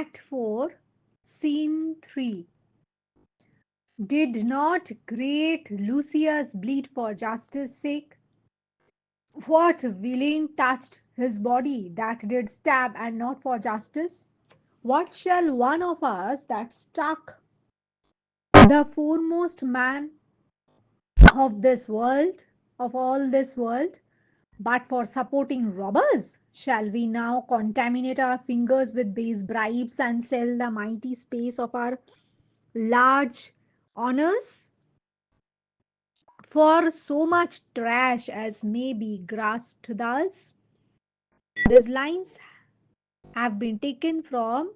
Act 4, Scene 3. Did not great Lucius bleed for justice' sake? What villain touched his body that did stab and not for justice? What shall one of us that struck the foremost man of this world, of all this world, but for supporting robbers? Shall we now contaminate our fingers with base bribes and sell the mighty space of our large honors for so much trash as may be grasped thus? These lines have been taken from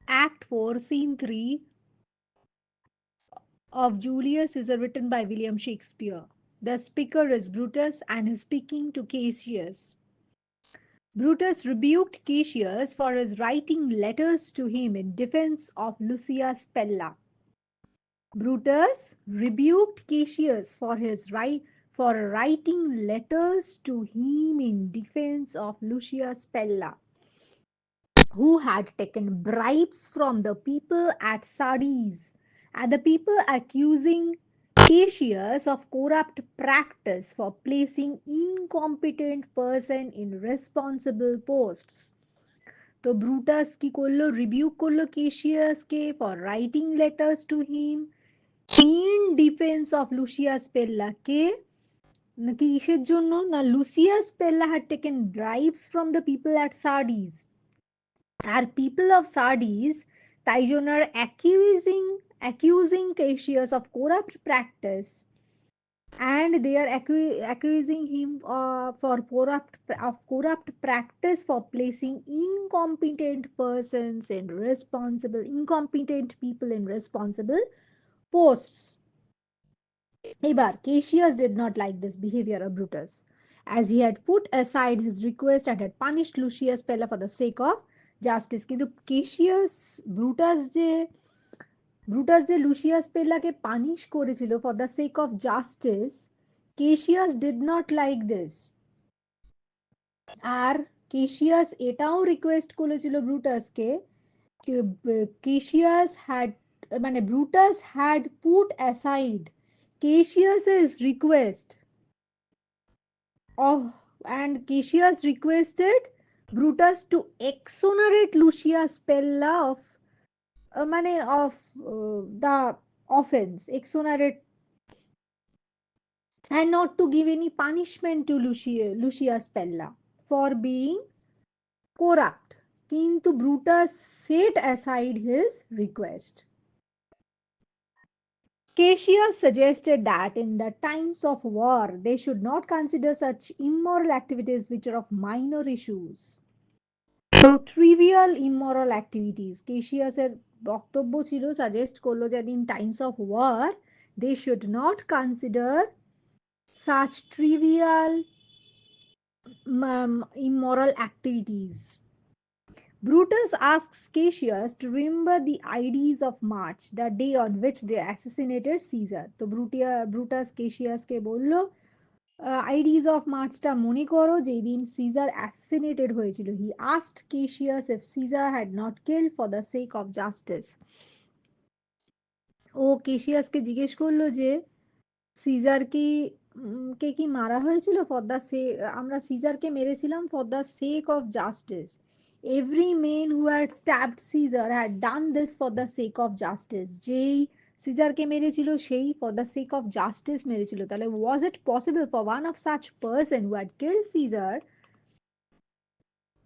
Act 4, Scene 3 of Julius Caesar, written by William Shakespeare. The speaker is Brutus and is speaking to Cassius. Brutus rebuked Cassius for his writing letters to him in defense of Lucius Pella. Brutus rebuked Cassius for writing letters to him in defense of Lucius Pella, who had taken bribes from the people at Sardes, and the people accusing Cassius of corrupt practice for placing incompetent person in responsible posts. তো Brutus কি করলো? Rebuke করলো কেশিয়াসকে for writing letters to him in defence of Lucius Pella. কে না কিসের জন্য? না, Lucius Pella had taken bribes from the people at Sardis, আর পিপল অফ সার্ডিস তাই জন্য আর accusing Cassius of corrupt practice, and they are accusing him for corrupt practice for placing incompetent people in responsible posts. Ebar Cassius did not like this behavior of Brutus, as he had put aside his request and had punished Lucius Pella for the sake of justice. কিন্তু Brutus যে Lucius পেল্লাকে punish করেছিল for the sake of justice, Cassius did not like this. আর Cassius এটাও request করেছিল ব্রুটাসকে, Cassius had মানে Brutus had put aside কেশিয়াসের request of and Cassius requested Brutus to exonerate Lucius Pella of the offense, exonerate, and not to give any punishment to Lucius Pella for being corrupt. Kintu Brutus set aside his request. Cassius suggested that in the times of war they should not consider such immoral activities which are of minor issues. So trivial immoral activities. Cassiusের বক্তব্য ছিল, suggest করলো যে in times of war they should not consider such trivial immoral activities. Brutus asks Cassius to remember the Ides of March, the day on which they assassinated Caesar. তো Brutus Cassiusকে বলল, Ides of Marchটা মনে করো যেদিন Caesar assassinated হয়েছিল. He asked Cassius if Caesar had not killed for the sake of justice. ও Cassiusকে জিজ্ঞেস করলো যে caesar কি মারা হয়েছিল ফর দ্য আমরা সিজারকে মেরেছিলাম for the sake of justice. Every man who had stabbed Caesar had done this for the sake of justice. যেই সিজারকে মেরেছিল সেই for the sake of justice মেরেছিল। তাহলে was it possible for one of such person who had killed Caesar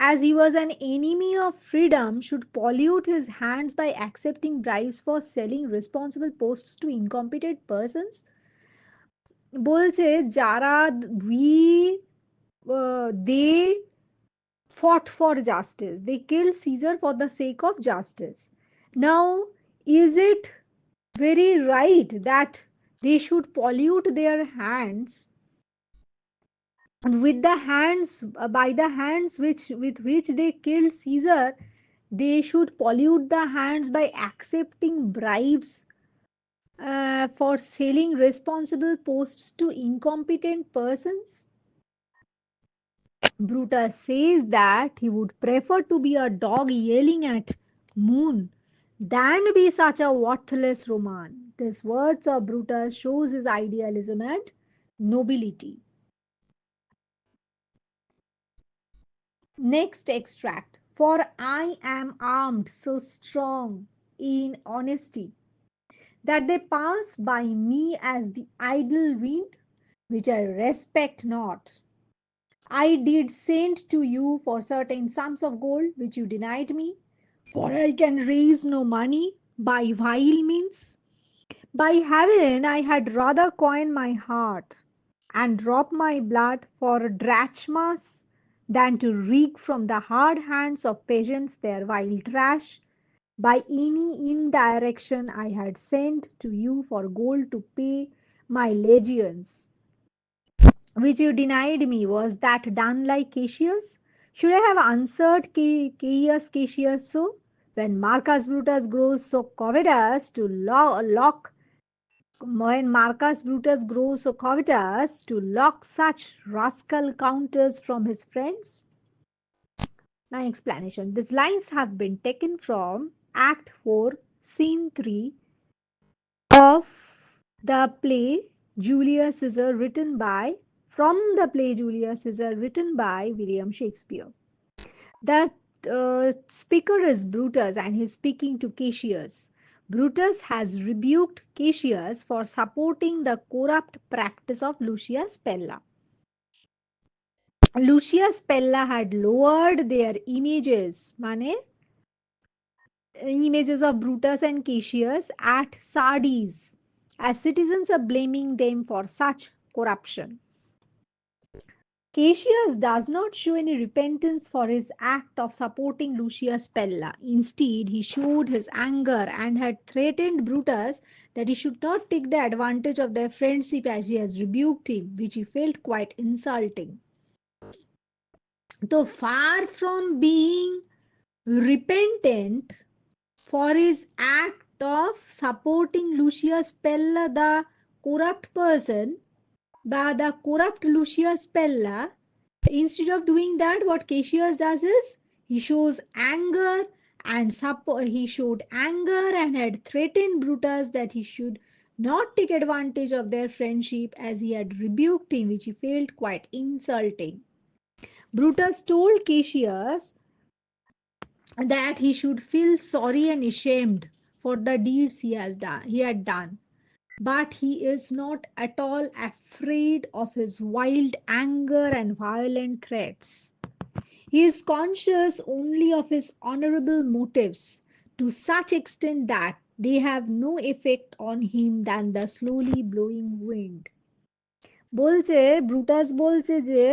as he was an enemy of freedom should pollute his hands by accepting bribes for selling responsible posts to incompetent persons? বলছে যারা they fought for justice, they killed Caesar for the sake of justice. Now, is it very right that they should pollute their hands with the hands by the hands with which they killed Caesar? They should pollute the hands by accepting bribes for selling responsible posts to incompetent persons? Brutus says that he would prefer to be a dog yelling at moon than be such a worthless Roman. These words of Brutus shows his idealism and nobility. Next extract. For I am armed so strong in honesty that they pass by me as the idle wind, which I respect not. I did send to you for certain sums of gold, which you denied me, for I can raise no money by vile means. By heaven, I had rather coin my heart and drop my blood for drachmas than to wreak from the hard hands of peasants their vile trash by any indirection I had sent to you for gold to pay my legions, which you denied me. Was that done like Cassius? Should I have answered Cassius so? When Marcus Brutus grows so covetous to lock when Marcus Brutus grows so covetous to lock such rascal counters from his friends? Now, explanation. These lines have been taken from Act 4, Scene 3 of the play Julius Caesar written by from the play Julius Caesar written by William Shakespeare. The speaker is Brutus and he's speaking to Cassius. Brutus has rebuked Cassius for supporting the corrupt practice of Lucius Pella. Lucius Pella had lowered their images, মানে images of Brutus and Cassius at Sardes, as citizens are blaming them for such corruption. Cassius does not show any repentance for his act of supporting Lucius Pella. Instead, he showed his anger and had threatened Brutus that he should not take the advantage of their friendship as he has rebuked him, which he felt quite insulting. Though far from being repentant for his act of supporting Lucius Pella, the corrupt person, the corrupt Lucius Pella, instead of doing that, what Cassius does is he shows anger and he showed anger and had threatened Brutus that he should not take advantage of their friendship as he had rebuked him, which he felt quite insulting. Brutus told Cassius that he should feel sorry and ashamed for the deeds he had done, but he is not at all afraid of his wild anger and violent threats. He is conscious only of his honorable motives to such extent that they have no effect on him than the slowly blowing wind. বলছে Brutus বলছে যে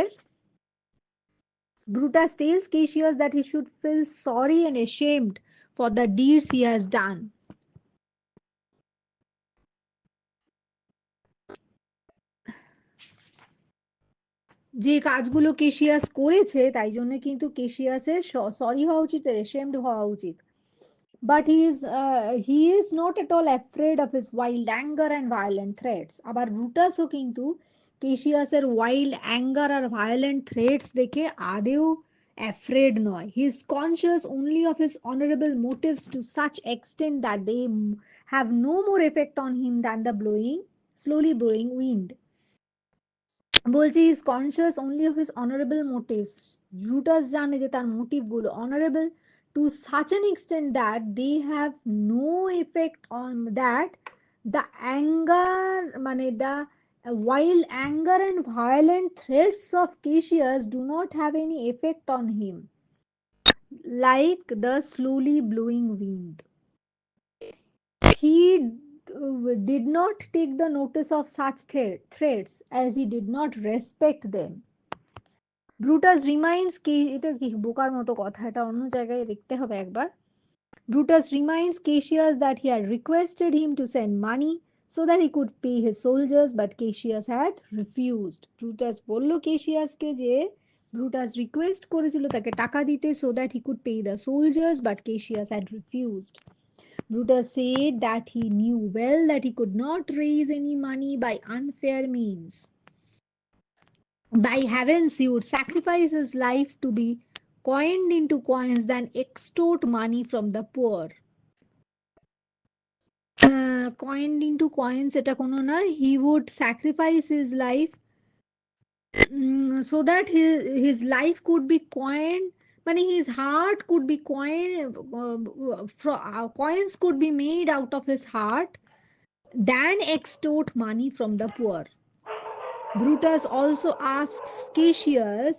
Brutus tells Cassius that he should feel sorry and ashamed for the deeds he has done. যে কাজগুলো কেশিয়াস করেছে তাই জন্য কিন্তু কেশিয়াসের sorry হওয়া উচিত, ashamed হওয়া উচিত. But he is not at all afraid of his wild anger and violent threats. আবার ব্রুটাসও কিন্তু কেশিয়াসের wild anger আর violent threats দেখে আদেও afraid নয়. He is conscious only of his honorable motives to such extent that they have no more effect on him than the slowly blowing wind. বলছি is conscious only of his honorable motives. Brutus জানে যে তার motive গুলো honorable to such an extent that they have no effect on that the anger মানে the wild anger and violent threats of Cassius do not have any effect on him like the slowly blowing wind. He did not take the notice of such threats as he did not respect them. Brutus reminds এটা কি বোকার মতো কথা, এটা অন্য জায়গায় দেখতে হবে একবার. Brutus reminds Cassius that he had requested him to send money so that he could pay his soldiers, but Cassius had refused. Brutus বলল Cassiusকে যে Brutus request করেছিল তাকে টাকা দিতে so that he could pay the soldiers, but Cassius had refused. Brutus said that he knew well that he could not raise any money by unfair means. By heavens, he would sacrifice his life to be coined into coins than extort money from the poor. Coined into coins এটা কোনো না, he would sacrifice his life so that his life could be coined, মানে his heart could be coined, coins could be made out of his heart than extort money from the poor. Brutus also asked Cassius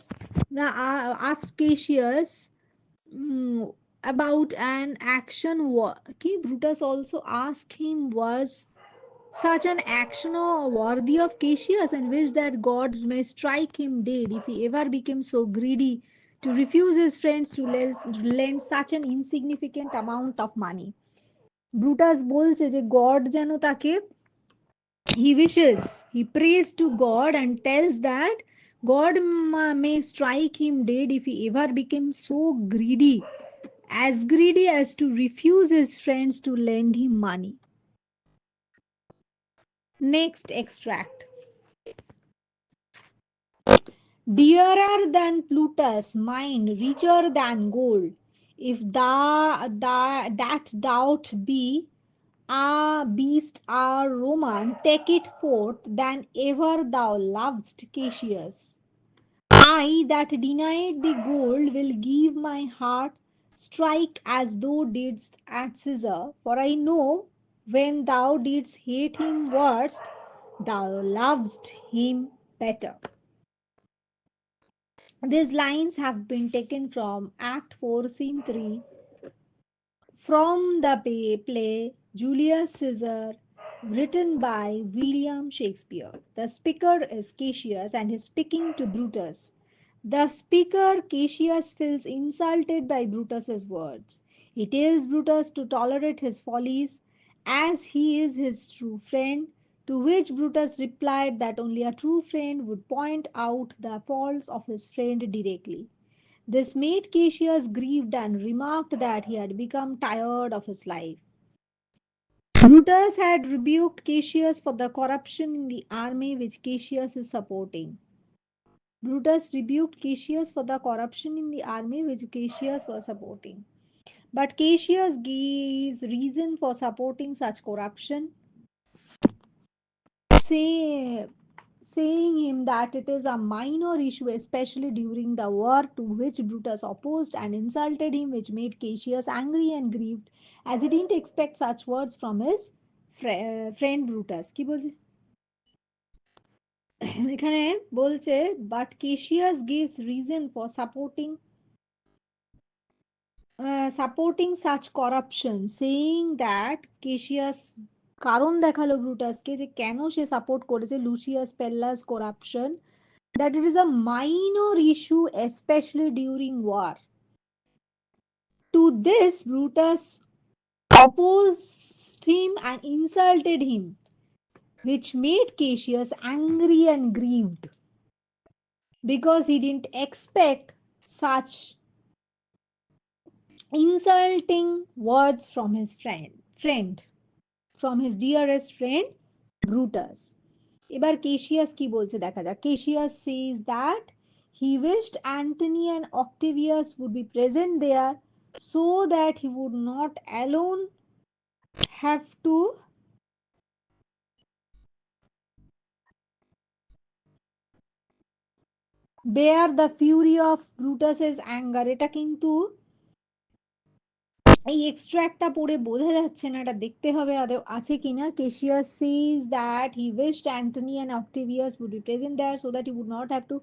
about an action. Brutus also asked him, was such an action worthy of Cassius, and wished that God may strike him dead if he ever became so greedy to refuse his friends to lend such an insignificant amount of money. Brutus বলছে যে god যেন তাকে, he prays to God and tells that God may strike him dead if he ever became so greedy, as greedy as to refuse his friends to lend him money. Next extract. Dearer than Plutus, mine, richer than gold. If that doubt be, a beast, a Roman, take it forth than ever thou lovest Cassius. I that denied the gold will give my heart strike as thou didst at Caesar, for I know when thou didst hate him worst, thou lovest him better. These lines have been taken from Act 4, Scene 3, from the play Julius Caesar, written by William Shakespeare. The speaker is Cassius and is speaking to Brutus. The speaker, Cassius, feels insulted by Brutus's words. He tells Brutus to tolerate his follies as he is his true friend, to which Brutus replied that only a true friend would point out the faults of his friend directly. This made Cassius grieved and remarked that he had become tired of his life. Brutus had rebuked Cassius for the corruption in the army which Cassius is supporting. Brutus rebuked Cassius for the corruption in the army which Cassius was supporting. But Cassius gives reason for supporting such corruption, say, saying him that it is a minor issue, especially during the war, to which Brutus opposed and insulted him, which made Cassius angry and grieved, as he didn't expect such words from his friend Brutus. কি বলছে এখানে বলছে but Cassius gives reason for supporting such corruption, saying that Cassius কারণ দেখালো ব্রুটাসকে যে কেন সে সাপোর্ট করেছে Lucius Pella's corruption, that it is a minor issue, especially during war. To this, Brutus opposed him and insulted him, which made Cassius angry and grieved because he didn't expect such insulting words from his from his dearest friend Brutus. এবার কেশিয়াস কি বলছে দেখা যাক। কেশিয়াস says that he wished Antony and Octavius would be present there so that he would not alone have to bear the fury of Brutus's anger. এটা কিন্তু এই এক্সট্রাক্টটা পড়ে বোঝা যাচ্ছে না, এটা দেখতে হবে আদৌ আছে কিনা। কেশিয়াস says that he wished Antony and Octavius would be present there so that he would not have to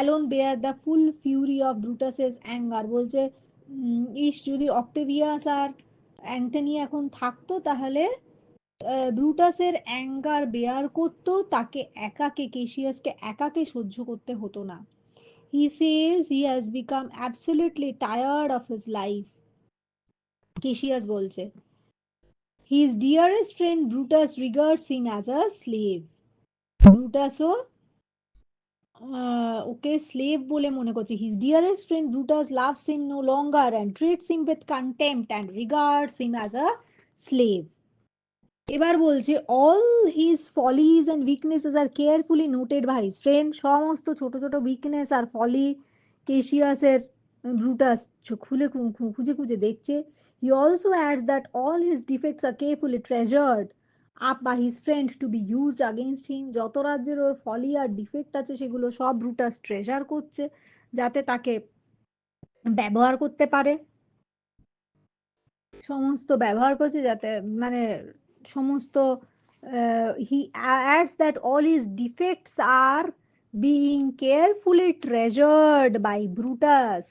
alone bear the full fury of Brutus's anger. বলছে ইস যদি অক্টেভিয়াস আর অ্যান্টনি এখন থাকতো তাহলে ব্রুটাসের অ্যাঙ্গার বেয়ার করতো, তাকে একাকে কেশিয়াসকে একাকে সহ্য করতে হতো না। He says he has become absolutely tired of his life. কেশিয়াস বলছে his dearest friend Brutus regards him as a slave. ব্রুটাসও ওকে স্লেভ বলে মনে করছে। His dearest friend Brutus loves him no longer and treats him with contempt and regards him as a slave. এবার বলছে all his follies and weaknesses are carefully noted by his friend. সমস্ত ছোট ছোট weakness আর folly কেশিয়াসের Brutus খুঁজে খুঁজে দেখছে. He also adds that all his defects are carefully treasured up by his friend to be used against him. যত রাজ্যের ওর ফলি আর defect আছে সেগুলো সব ব্রুটাস ট্রেজার করছে যাতে তাকে ব্যবহার করতে পারে, সমস্ত ব্যবহার করছে যাতে মানে সমস্ত he adds that all his defects are being carefully treasured by Brutus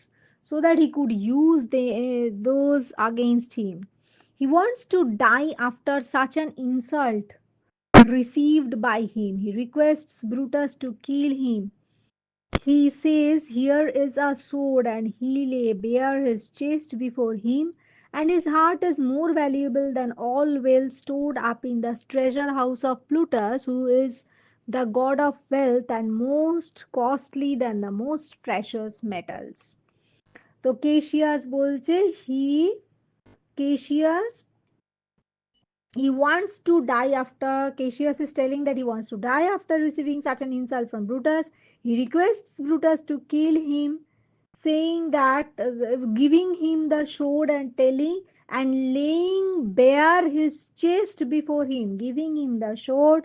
so that he could use those against him. He wants to die after such an insult received by him. He requests Brutus to kill him. He says, "Here is a sword," and he lay bare his chest before him, and his heart is more valuable than all wealth stored up in the treasure house of Plutus, who is the god of wealth and most costly than the most precious metals. তো কেশিয়াস বলছে কেশিয়াস he wants to die after Cassius is telling that he wants to die after receiving such an insult from Brutus. He requests Brutus to kill him, saying that giving him the sword and telling and laying bare his chest before him, giving him the sword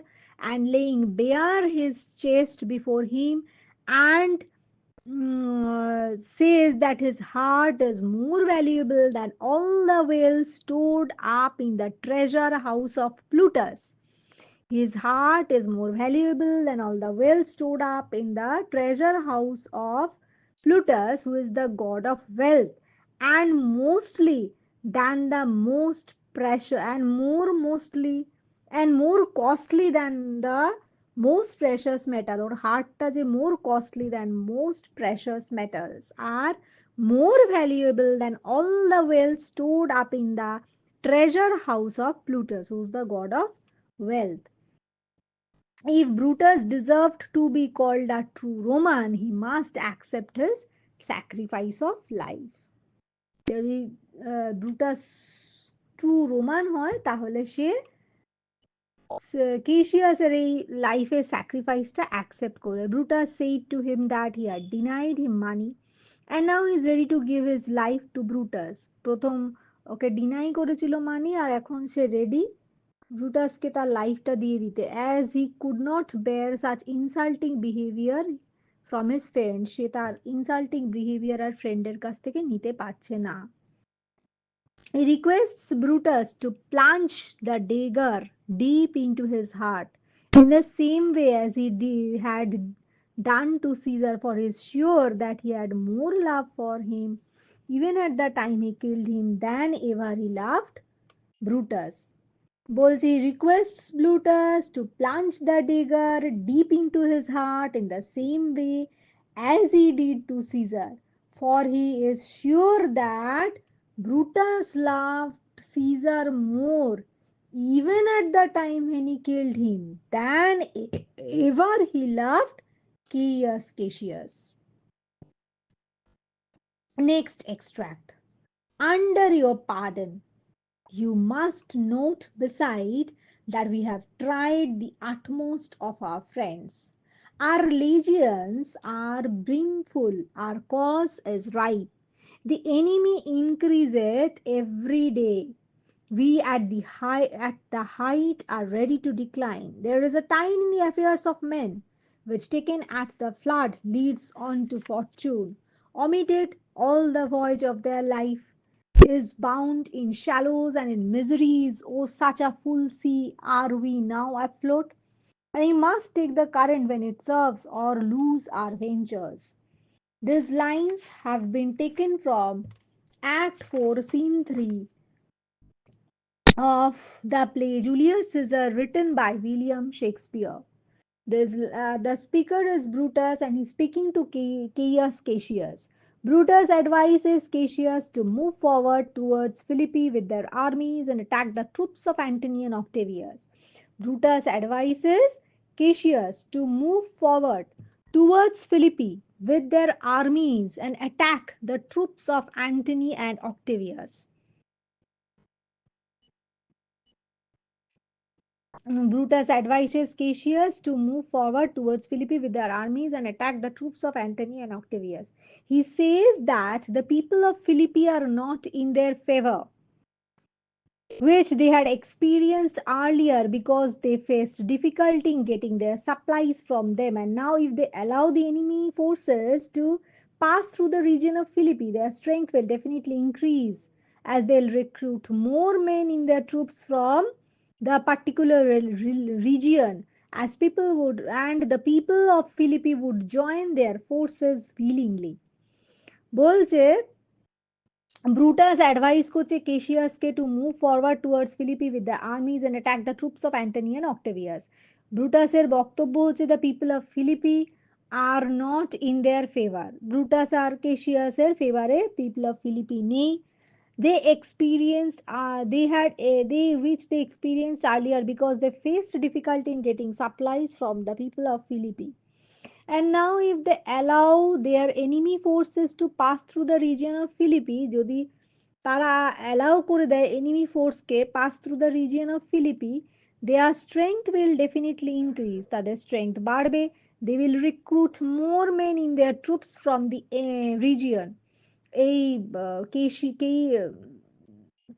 and laying bare his chest before him, and says that his heart is more valuable than all the wealth stored up in the treasure house of Plutus. His heart is more valuable than all the wealth stored up in the treasure house of Plutus, who is the god of wealth, and mostly than the most precious and more costly than the most precious metal, or heartটা যে more costly than most precious metals, are more valuable than all the wealth stored up in the treasure house of Plutus, who is the god of wealth. If Brutus deserved to be called a true Roman, he must accept his sacrifice of life. যদি Brutus true Roman হয় তাহলে সে কেশিয়াসের এই লাইফের স্যাক্রিফাইসটা accept করে. Brutus said to him that he had denied him money and now he is ready to give his life to Brutus. প্রথম ওকে deny করেছিল মানি আর এখন সে ready ব্রুটাসকে তার লাইফটা দিয়ে দিতে, as he could not bear such insulting behaviour from his friend. সে তার insulting behaviour আর ফ্রেন্ডের কাছ থেকে নিতে পারছে না. He requests Brutus to plunge the dagger deep into his heart, in the same way as had done to Caesar, for he is sure that he had more love for him even at the time he killed him than ever he loved Brutus. Bolsey requests Brutus to plunge the dagger deep into his heart in the same way as he did to Caesar, for he is sure that Brutus loved Caesar more even at the time when he killed him than ever he loved Caius Cassius. Next extract. Under your pardon, you must note beside that we have tried the utmost of our friends. Our legions are brimful, our cause is ripe. The enemy increaseth every day. We at the height are ready to decline. There is a time in the affairs of men, which taken at the flood leads on to fortune. Omitted all the voyage of their life is bound in shallows and in miseries. Oh, such a full sea are we now afloat, and we must take the current when it serves, or lose our ventures. These lines have been taken from Act 4, Scene 3 of the play Julius Caesar, written by William Shakespeare. The speaker is Brutus and he's speaking to Caius Cassius. Brutus advises Cassius to move forward towards Philippi with their armies and attack the troops of Antony and Octavius. Brutus advises Cassius to move forward towards Philippi with their armies and attack the troops of Antony and Octavius. Brutus advises Cassius to move forward towards Philippi with their armies and attack the troops of Antony and Octavius. He says that the people of Philippi are not in their favor, which they had experienced earlier because they faced difficulty in getting their supplies from them. And now, if they allow the enemy forces to pass through the region of Philippi, their strength will definitely increase as they'll recruit more men in their troops from the particular region as people would, and the people of Philippi would join their forces willingly. বলছে Brutus advised Cassius to move forward towards Philippi with the armies and attack the troops of Antony and Octavius. ব্রুটাসের বক্তব্য হচ্ছে the people of Philippi are not in their favor. ব্রুটাস আর কেশিয়াসের ফেভারে people of Philippi নেই. They experienced they which they experienced earlier because they faced difficulty in getting supplies from the people of Philippi. And now, if they allow their enemy forces to pass through the region of Philippi, যদি তারা allow করে দেয় enemy force K pass through the region of Philippi, their strength will definitely increase. তাদের strength বাড়বে. They will recruit more men in their troops from the region. এই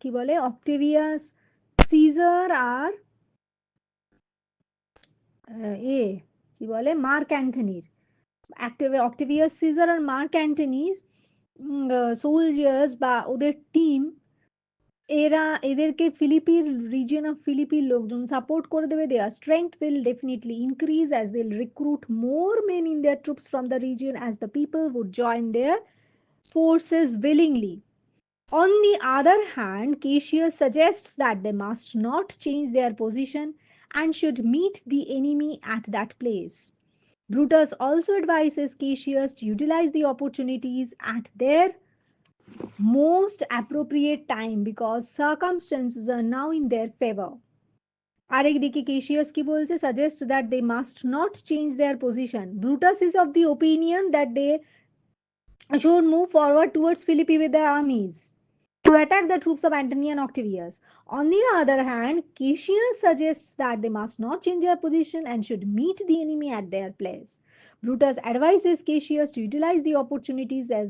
কি বলে অক্টেভিয়াস caesar আর এ কি বলে মার্ক অ্যান্থনির অক্টেভিয়াস সিজার আর মার্ক অ্যান্টনির সোলজার্স বা ওদের team এদেরকে ফিলিপির রিজিয়ন অফ ফিলিপির লোকজন সাপোর্ট করে দেবে their strength will definitely increase as they recruit more men in their troops from the region as the people would join their forces willingly. On the other hand, Cassius suggests that they must not change their position and should meet the enemy at that place. Brutus also advises Cassius to utilize the opportunities at their most appropriate time because circumstances are now in their favor. আরেকদিকে কেশিয়াস কি বলছে suggest that they must not change their position. Brutus is of the opinion that they should move forward towards Philippi with their armies to attack the troops of Antony and Octavius. On the other hand, Cassius suggests that they must not change their position and should meet the enemy at their place. Brutus advises Cassius to utilize the opportunities as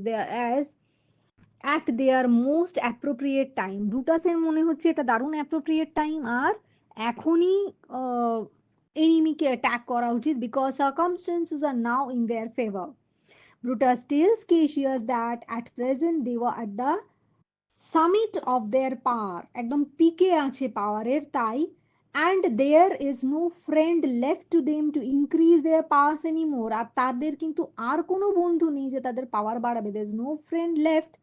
at their most appropriate time. ব্রুটাসের মনে হচ্ছে এটা দারুণ appropriate time আর এখনই এনিমিকে attack করা উচিত because circumstances are now in their favour. Brutus tells Cassius that at present they were at the summit of their power, একদম পিকে আছে পাওয়ারের তাই, and there is no friend left to them to increase their powers anymore. আর তাদের কিন্তু আর কোনো বন্ধু নেই যে তাদের পাওয়ার বাড়াবে. there is no friend left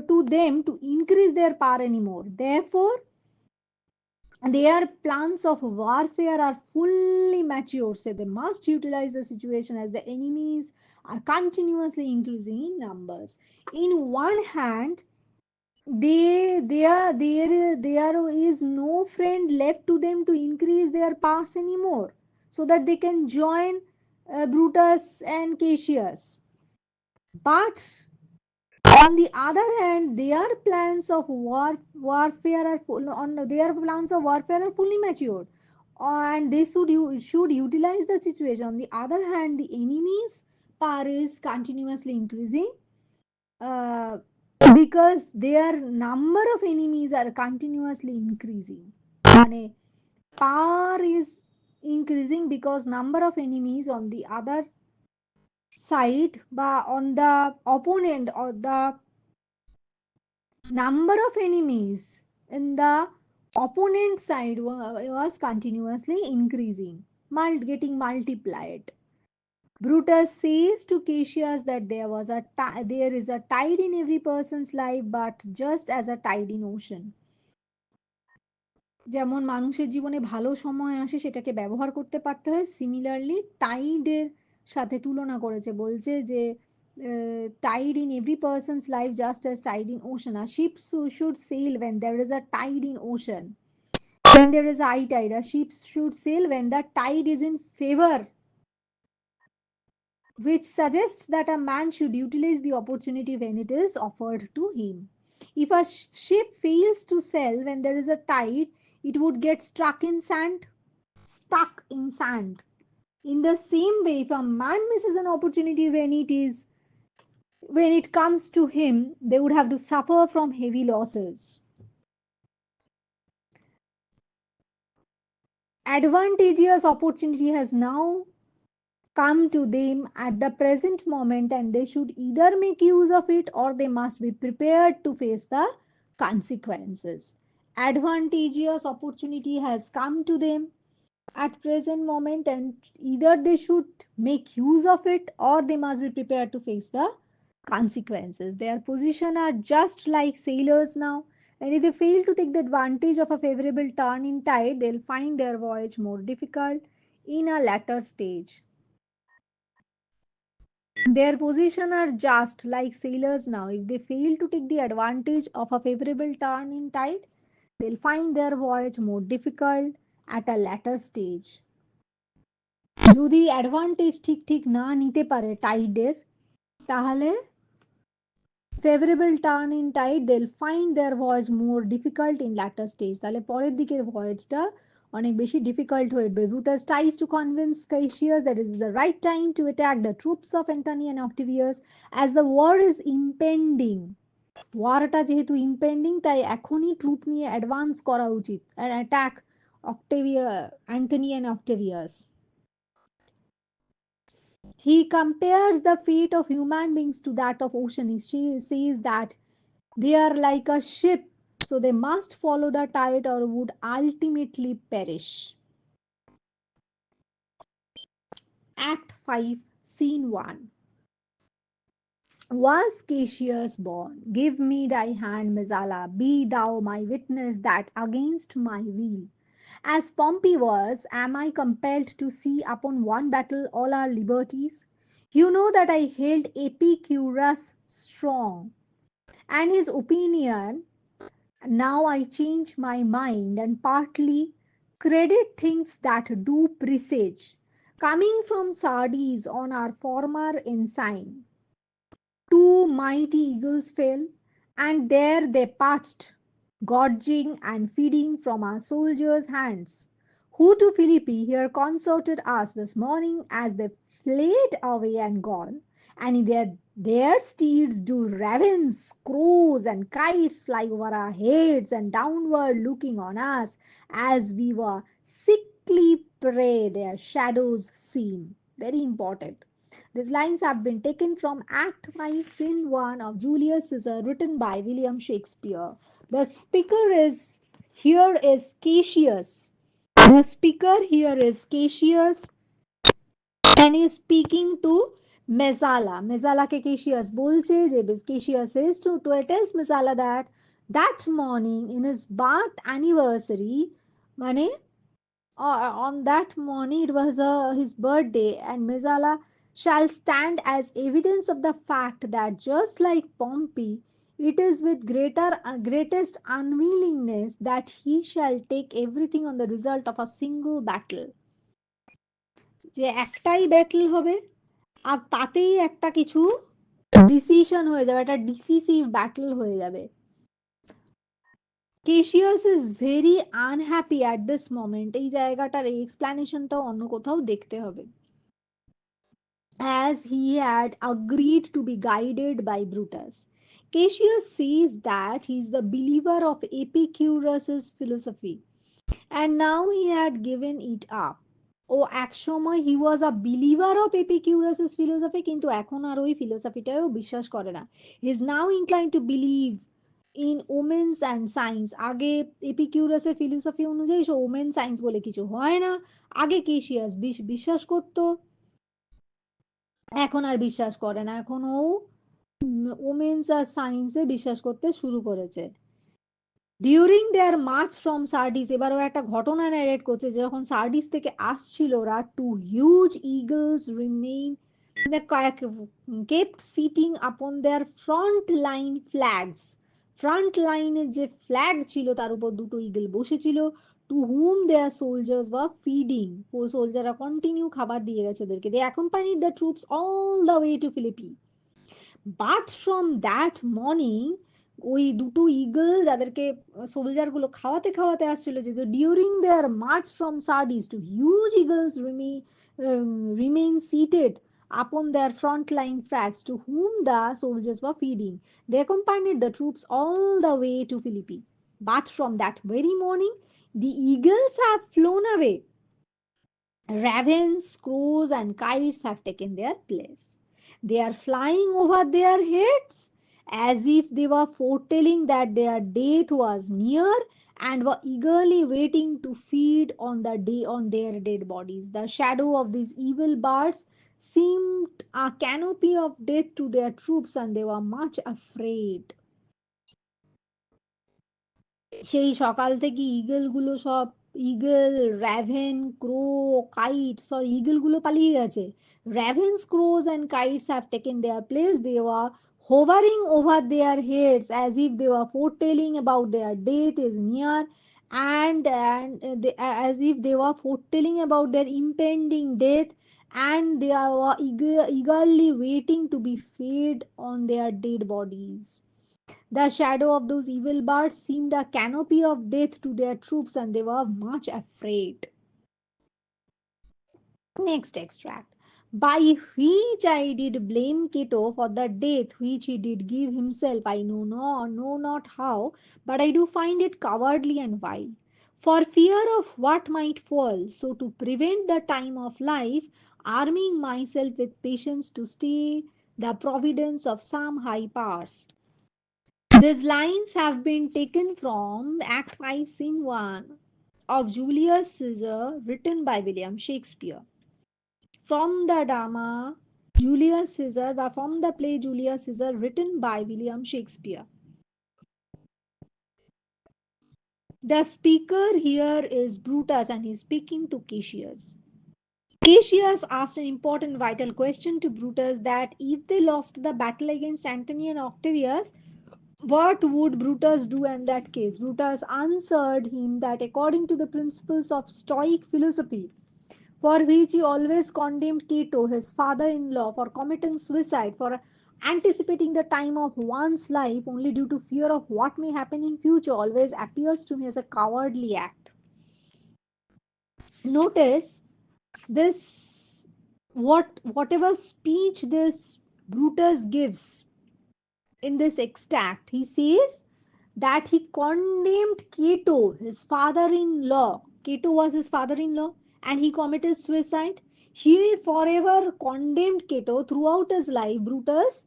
to them to increase their power anymore. Therefore, their plans of warfare are fully mature, so they must utilize the situation as the enemies are continuously increasing in numbers. In one hand, there is no friend left to them to increase their powers anymore, so that they can join Brutus and Cassius. But on the other hand, their plans of warfare are fully matured, and they should utilize the situation. On the other hand, the enemy's power is continuously increasing uh, because their number of enemies are continuously increasing. মানে power is increasing because number of enemies on the other side বা on the opponent or the number of enemies in the opponent side was continuously increasing, getting multiplied. Brutus says to Cassius that there is a tide in every person's life, but just as a tide in ocean. যেমন মানুষের জীবনে ভালো সময় আসে সেটাকে ব্যবহার করতে পারতে হয়, সিমিলারলি টাইডের সাথে তুলনা করেছে, বলছে যে tide in every person's life just as tide in ocean. A ship should sail when there is a tide in ocean. When there is high tide, a ship should sail when the tide is in favor, which suggests that a man should utilize the opportunity when it is offered to him. If a ship fails to sail when there is a tide, it would get stuck in sand. In the same way, if a man misses an opportunity when it comes to him, they would have to suffer from heavy losses. Advantageous opportunity has now come to them at the present moment, and they should either make use of it or they must be prepared to face the consequences. Advantageous opportunity has come to them at present moment, and either they should make use of it or they must be prepared to face the consequences. Their position are just like sailors now, and if they fail to take the advantage of a favorable turn in tide, they'll find their voyage more difficult in a later stage. Their position are just like sailors now. If they fail to take the advantage of a favorable turn in tide, they'll find their voyage more difficult at a later stage. যদি advantage ঠিক ঠিক না নিতে পারে টাইডের, তাহলে favorable turn in tide, they'll find their voyage more difficult in latter stage. তাহলে পরের দিকের ভয়েজটা অনেক বেশি ডিফিকাল্ট হয়ে উঠবে। Brutus tries to convince Cassius that it is the right time to attack the troops of Antony and Octavius as the war is impending. ওয়ারটা যেহেতু impending, তাই এখনই ট্রুপ নিয়ে অ্যাডভান্স করা উচিত and attack Antony and Octavius. He compares the fate of human beings to that of ocean. He says that they are like a ship, so they must follow the tide or would ultimately perish. Act 5, Scene 1. Was Cassius born? Give me thy hand, Messala. Be thou my witness that against my will, as Pompey was, am I compelled to see upon one battle all our liberties? You know that I held Epicurus strong, and his opinion. Now I change my mind and partly credit things that do presage. Coming from Sardes on our former ensign, two mighty eagles fell, and there they perched, gorging and feeding from our soldiers' hands, who to Philippi here consorted us this morning as they fled away and gone, and in their steeds do ravens, crows, and kites fly over our heads and downward looking on us as we were sickly prey, their shadows seem. Very important. These lines have been taken from Act 5, Scene 1 of Julius Caesar, written by William Shakespeare. The speaker is here is Cassius. The speaker here is Cassius, and he is speaking to Messala. Messala ke Cassius bolche je Cassius says to tells Messala that that morning in his birth anniversary, মানে on that morning it was his birthday, and Messala shall stand as evidence of the fact that just like Pompey, it is with greatest unwillingness that he shall take everything on the result of a single battle. যে একটাই battle হবে আর তাতেই একটা কিছু decision হয়ে যাবে, একটা decisive battle হয়ে যাবে। Cassius is very unhappy at this moment. এই জায়গাটার এই এক্সপ্লানেশনটাও অন্য কোথাও দেখতে হবে। As he had agreed to be guided by Brutus, Cassius says that he is the believer of Epicurus's philosophy, and now he had given it up. ও একসময় হি ওয়াজ আ believer of এপিকিউরাসেস philosophy, কিন্তু এখন আর ওই ফিলোসফিটাও বিশ্বাস করে না। He is now incline to believe in women's and science. আগে এপিকিউরাসের philosophy অনুযায়ী women science বলে কিছু হয় না, আগে কেশিয়াস বিশ্বাস করতো, এখন আর বিশ্বাস করে না। এখন ও ওমেন্স আর সায়েন্সে বিশ্বাস করতে শুরু করেছে। ডিউরিং দেয়ার মার্চ ফ্রম সার্ডিস, এবারও একটা ঘটনা ন্যারেট করছে, যখন সার্ডিস থেকে আসছিল ওরা, two huge eagles remain kept sitting upon their front line flags. Front লাইনের যে ফ্ল্যাগ ছিল তার উপর দুটো ইগল বসেছিল। To whom their soldiers were feeding, ও সোলজাররা কন্টিনিউ খাবার দিয়ে গেছে ওদেরকে। They accompanied the troops all the way to Philippi, but from that morning ওই দুটো ঈগল যাদেরকে সোলজার গুলো খাওয়াতে খাওয়াতে আসছিল, যেহেতু during their march from Sardis two huge eagles remain seated upon their front line tracks to whom the soldiers were feeding. They accompanied the troops all the way to Philippi. But from that very morning, the eagles have flown away. Ravens, crows, and kites have taken their place. They are flying over their heads as if they were foretelling that their death was near and were eagerly waiting to feed on the day on their dead bodies. The shadow of these evil birds seemed a canopy of death to their troops, and they were much afraid. সেই সকাল থেকে eagle গুলো সব, eagle, raven, ক্রো, kite, sorry eagle গুলো পালিয়ে গেছে। ravens, crows and kites have taken their place. They were hovering over their heads as if they were foretelling about their death is near, as if they were foretelling about their impending death, and they were eagerly waiting to be fed on their dead bodies. The shadow of those evil birds seemed a canopy of death to their troops, and they were much afraid. Next extract. By which I did blame Cato for the death which he did give himself, I know not how, but I do find it cowardly and vile. For fear of what might fall, so to prevent the time of life, arming myself with patience to stay the providence of some high powers. These lines have been taken from Act 5, Scene 1 of Julius Caesar, written by William Shakespeare. From the drama Julius Caesar, from the play Julius Caesar, written by William Shakespeare. The speaker here is Brutus, and he is speaking to Cassius. Cassius asked an important vital question to Brutus, that if they lost the battle against Antony and Octavius, what would Brutus do in that case? Brutus answered him that according to the principles of Stoic philosophy, for which he always condemned Cato, his father in law, for committing suicide, for anticipating the time of one's life only due to fear of what may happen in future, always appears to me as a cowardly act. Notice this, whatever speech this Brutus gives in this extract, he says that he condemned Cato, his father in law. Cato was his father in law, and he committed suicide. He forever condemned Cato throughout his life. Brutus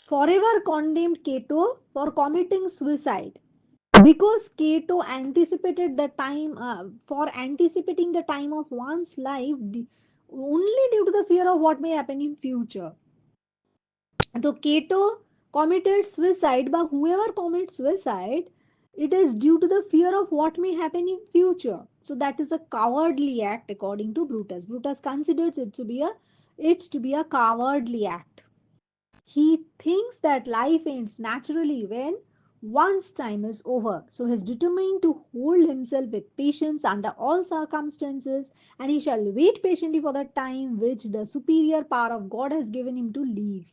forever condemned Cato for committing suicide because Cato anticipated the time, for anticipating the time of one's life only due to the fear of what may happen in future. So Cato committed suicide, but whoever commits suicide, it is due to the fear of what may happen in future. So that is a cowardly act according to Brutus. Brutus considers it to be a cowardly act. He thinks that life ends naturally when one's time is over. So he is determined to hold himself with patience under all circumstances, and he shall wait patiently for the time which the superior power of God has given him to live.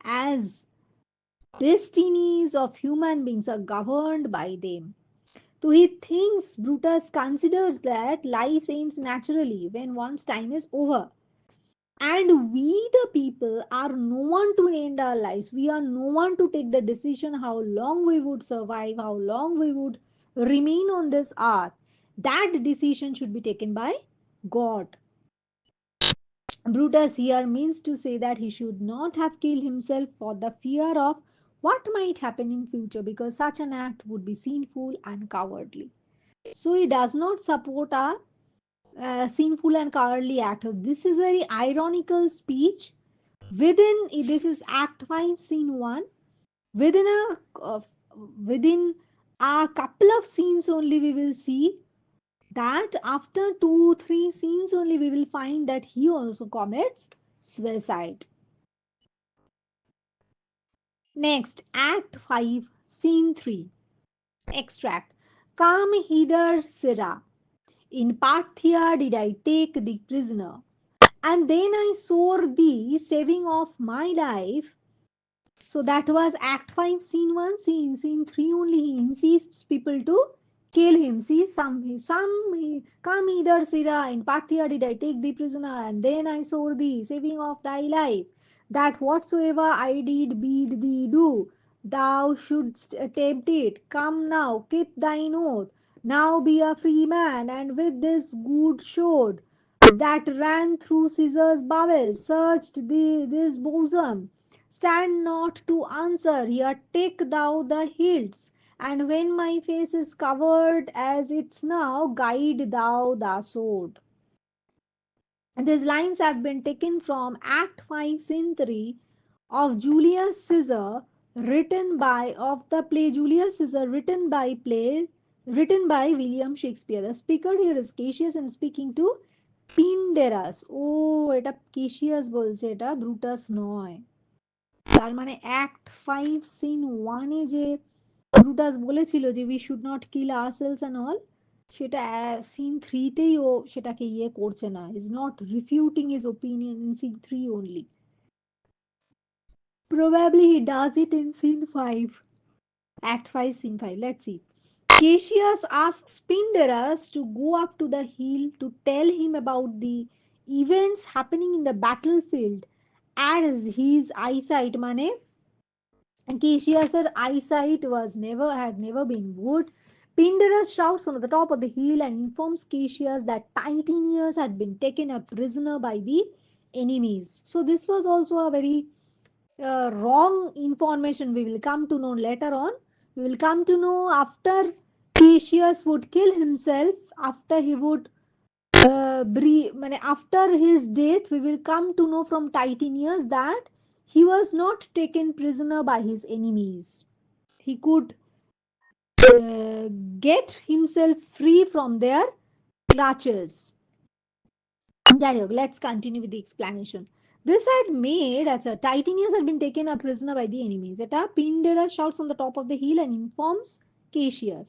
As destinies of human beings are governed by them. So he thinks, Brutus considers that life ends naturally when one's time is over. And we, the people, are no one to end our lives. We are no one to take the decision how long we would survive, how long we would remain on this earth. That decision should be taken by God. Brutus here means to say that he should not have killed himself for the fear of what might happen in future, because such an act would be sinful and cowardly. So he does not support a sinful and cowardly act. This is very ironical speech. This is Act 5, Scene 1. Within within a couple of scenes only, we will see that after 2 3 scenes only, we will find that he also commits suicide. Next, Act 5, Scene 3. Extract. Come hither, Sirrah. In Parthia did I take thee prisoner, and then I swore thee, saving of my life, So that was Act 5, Scene 1. Scene 3 only he insists people to kill him. See, come either, Sira. In Parthia did I take thee prisoner, and then I saw thee, saving of thy life, that whatsoever I did bid thee do, thou shouldst attempt it. Come now, keep thine oath. Now be a free man, and with this good sword that ran through Caesar's bowels, searched this bosom. Stand not to answer, here take thou the hilts, and when my face is covered as it's now, guide thou the sword. And these lines have been taken from Act 5, Scene 3 of Julius Caesar, written by of the play Julius Caesar, written by William Shakespeare. The speaker here is Cassius and speaking to Pinderus. ও এটা কেশিয়াস বলছে, এটা Brutus নয়। তার মানে act 5 scene 1 এ যে Brutus বলেছিল যে we should not kill ourselves and all, সেটা সিন 3 তেই ও সেটাকে ইয়ে করছে না, is not refuting his opinion in scene 3 only. Probably he does it in scene 5. Act 5, scene 5. Let's see. Cassius asks Pindarus to go up to the hill to tell him about the events happening in the battlefield, as his eyesight, মানে Cassius's eyesight had never been good. Pindarus shouts from the top of the hill and informs Cassius that Titinius had been taken a prisoner by the enemies. So this was also a very wrong information. We will come to know later on. We will come to know after Cassius would kill himself, after he would after his death, we will come to know from Titinius that he was not taken prisoner by his enemies. He could get himself free from their clutches. Let's continue with the explanation. This had made, Titinius had been taken a prisoner by the enemies. Pindera shouts on the top of the hill and informs Cassius.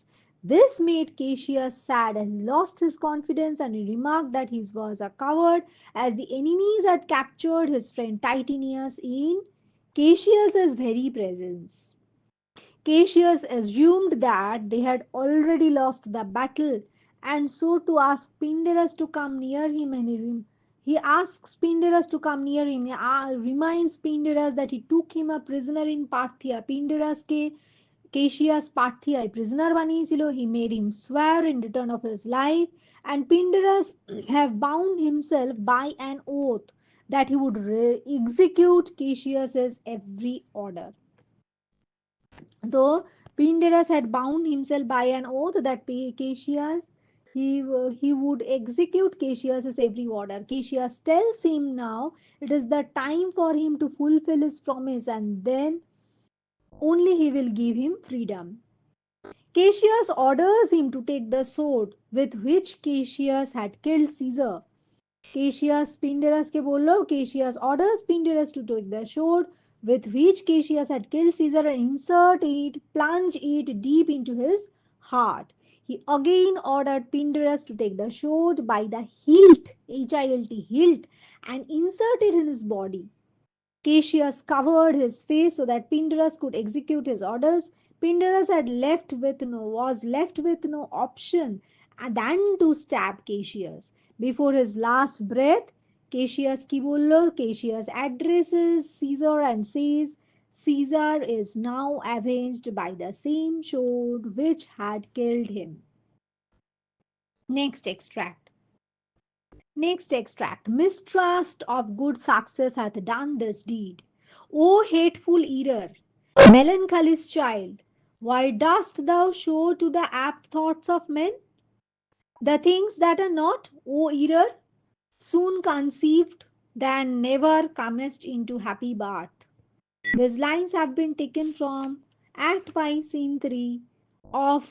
This made Cassius sad and he lost his confidence and he remarked that he was a coward as the enemies had captured his friend Titinius in Cassius's very presence. Cassius assumed that they had already lost the battle, and so to ask Pindarus to come near him, and he asks Pindarus to come near him. He reminds Pindarus that he took him a prisoner in Parthia. Pindarus K Cassius পার্থিয়ায় prisoner বানিয়েছিল. He made him swear in return of his life, and Pindarus have bound himself by an oath that he would execute Cassius's every order. Though Pindarus had bound himself by an oath that Cassius he would execute Cassius's every order. Cassius tells him now it is the time for him to fulfill his promise, and then only he will give him freedom. Cassius orders him to take the sword with which Cassius had killed Caesar. Cassius Pindarusকে বলল, Cassius orders Pindarus to take the sword with which Cassius had killed Caesar and plunge it deep into his heart. He again ordered Pindarus to take the sword by the hilt, H-I-L-T, hilt, and insert it in his body. Cassius covered his face so that Pindarus could execute his orders. Pindarus was left with no option than to stab Cassius. Before his last breath, Cassius কি Cassius addresses Caesar and says, Caesar is now avenged by the same sword which had killed him. Next extract. Mistrust of good success hath done this deed. O hateful error, melancholy's child, why dost thou show to the apt thoughts of men the things that are not, O error, soon conceived, than never comest into happy birth? These lines have been taken from Act 5, Scene 3 of